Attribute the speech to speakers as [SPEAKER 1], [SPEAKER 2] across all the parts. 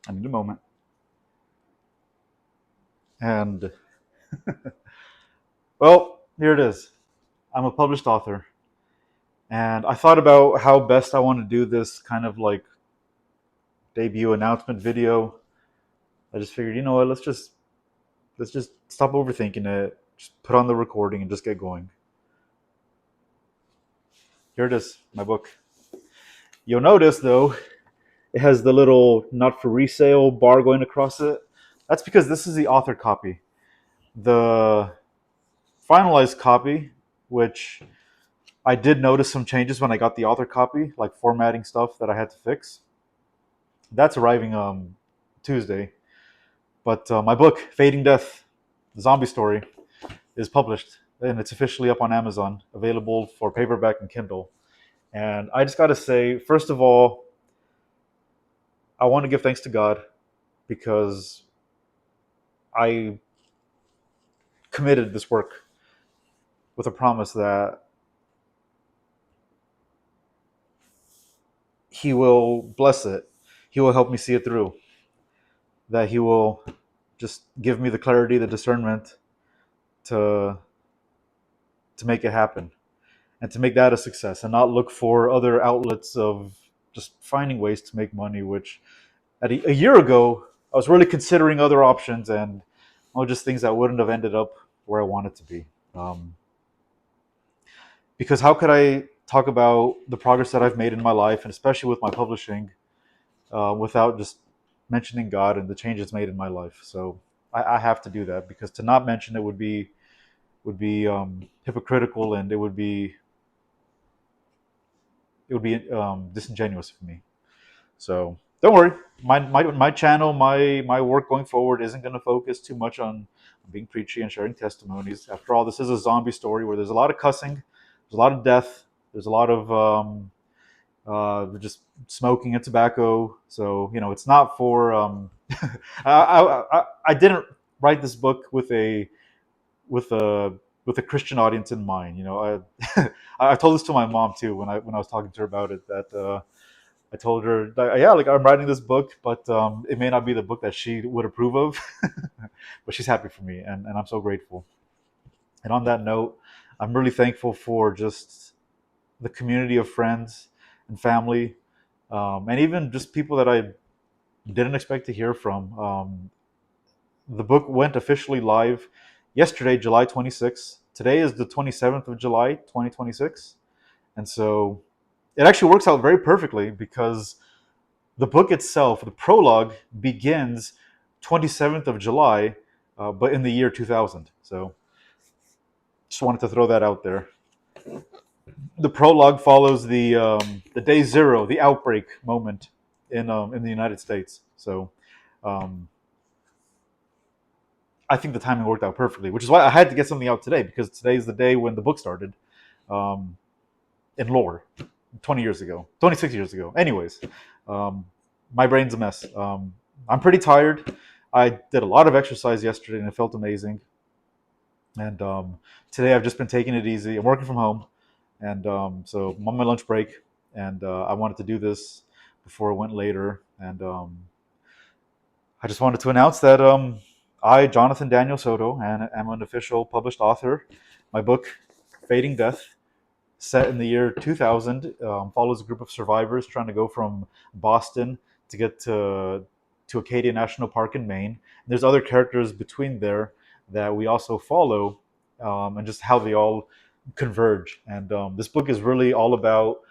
[SPEAKER 1] I need a moment. And, well, here it is. I'm a published author. And I thought about how best I want to do this kind of like debut announcement video. I just figured, you know what, let's just stop overthinking it. Just put on the recording and just get going. Here it is, my book. You'll notice though, it has the little not for resale bar going across it. That's because this is the author copy. The finalized copy, which I did notice some changes when I got the author copy, like formatting stuff that I had to fix. That's arriving Tuesday. But my book, Fading Death, the zombie story, is published and it's officially up on Amazon, available for paperback and Kindle. And I just got to say, first of all, I want to give thanks to God because I committed this work with a promise that He will bless it. He will help me see it through. That He will just give me the clarity, the discernment to make it happen, and to make that a success, and not look for other outlets of just finding ways to make money. Which at a year ago, I was really considering other options, and just things that wouldn't have ended up where I wanted to be. Um, because how could I talk about the progress that I've made in my life, and especially with my publishing, without just mentioning God and the changes made in my life? So I have to do that, because to not mention it would be hypocritical, and it would be disingenuous for me. So don't worry, my channel, my work going forward isn't going to focus too much on being preachy and sharing testimonies. After all, this is a zombie story where there's a lot of cussing, there's a lot of death, there's a lot of just smoking and tobacco. So it's not for. I didn't write this book with a with a Christian audience in mind. I told this to my mom too when I was talking to her about it. That I told her, yeah, like I'm writing this book, but it may not be the book that she would approve of, but she's happy for me, and I'm so grateful. And on that note, I'm really thankful for just the community of friends and family, and even just people that I didn't expect to hear from. The book went officially live yesterday, July 26th. Today is the 27th of July, 2026. And so it actually works out very perfectly, because the book itself, the prologue, begins 27th of July, but in the year 2000. So just wanted to throw that out there. The prologue follows the day zero, the outbreak moment in the United States. So um, I think the timing worked out perfectly, which is why I had to get something out today, because today is the day when the book started um, in lore, 20 years ago, 26 years ago. Anyways, um, my brain's a mess. I'm pretty tired. I did a lot of exercise yesterday and it felt amazing. And today I've just been taking it easy. I'm working from home, and so I'm on my lunch break, and I wanted to do this before it went later. And I just wanted to announce that I, Jonathan Daniel Soto, and am an official published author. My book, Fading Death, set in the year 2000, follows a group of survivors trying to go from Boston to get to Acadia National Park in Maine. And there's other characters between there that we also follow, and just how they all converge. And this book is really all about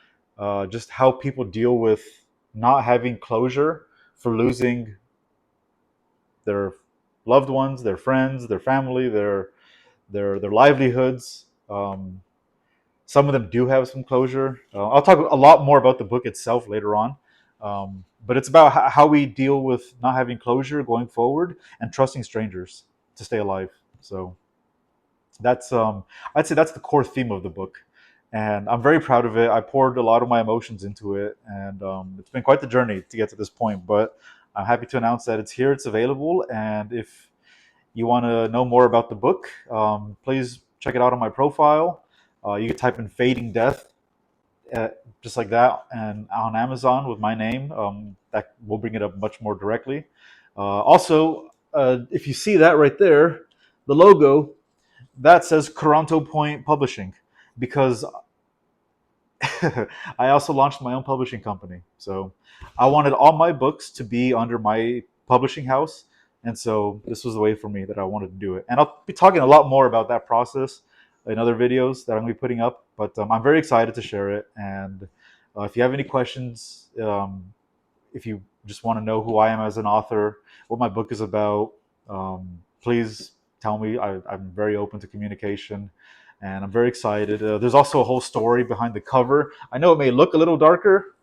[SPEAKER 1] just how people deal with not having closure for losing their loved ones, their friends, their family, their livelihoods. Some of them do have some closure. I'll talk a lot more about the book itself later on. But it's about how we deal with not having closure going forward and trusting strangers to stay alive. So that's I'd say that's the core theme of the book, and I'm very proud of it. I poured a lot of my emotions into it, and it's been quite the journey to get to this point. But I'm happy to announce that it's here, it's available, and if you want to know more about the book, please check it out on my profile. You can type in "Fading Death" uh, just like that, and on Amazon with my name. That will bring it up much more directly. Also, if you see that right there, the logo that says Toronto Point Publishing, because I also launched my own publishing company. So I wanted all my books to be under my publishing house. And so this was the way for me that I wanted to do it. And I'll be talking a lot more about that process in other videos that I'm going to be putting up. But I'm very excited to share it. And if you have any questions, if you just want to know who I am as an author, what my book is about, please tell me. I'm very open to communication, and I'm very excited. There's also a whole story behind the cover. I know it may look a little darker,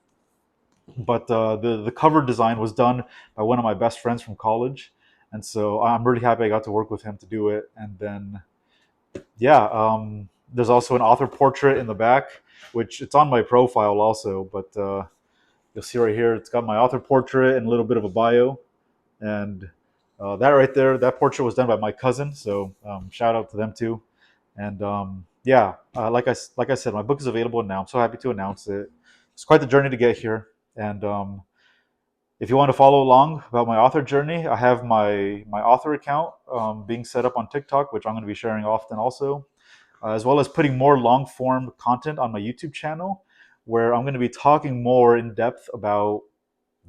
[SPEAKER 1] but the cover design was done by one of my best friends from college, and so I'm really happy I got to work with him to do it. And then yeah, there's also an author portrait in the back, which it's on my profile also, but. You'll see right here, it's got my author portrait and a little bit of a bio. And that right there, that portrait was done by my cousin. So shout out to them too. And yeah, like I said, my book is available now. I'm so happy to announce it. It's quite the journey to get here. And if you want to follow along about my author journey, I have my author account being set up on TikTok, which I'm going to be sharing often also, as well as putting more long form content on my YouTube channel, where I'm going to be talking more in depth about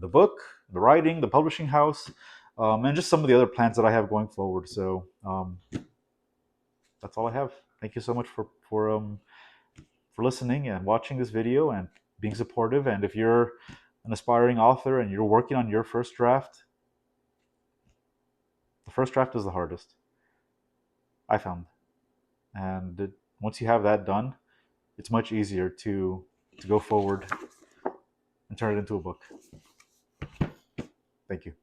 [SPEAKER 1] the book, the writing, the publishing house, and just some of the other plans that I have going forward. So that's all I have. Thank you so much for listening and watching this video and being supportive. And if you're an aspiring author and you're working on your first draft, the first draft is the hardest, I found. And once you have that done, it's much easier to go forward and turn it into a book. Thank you.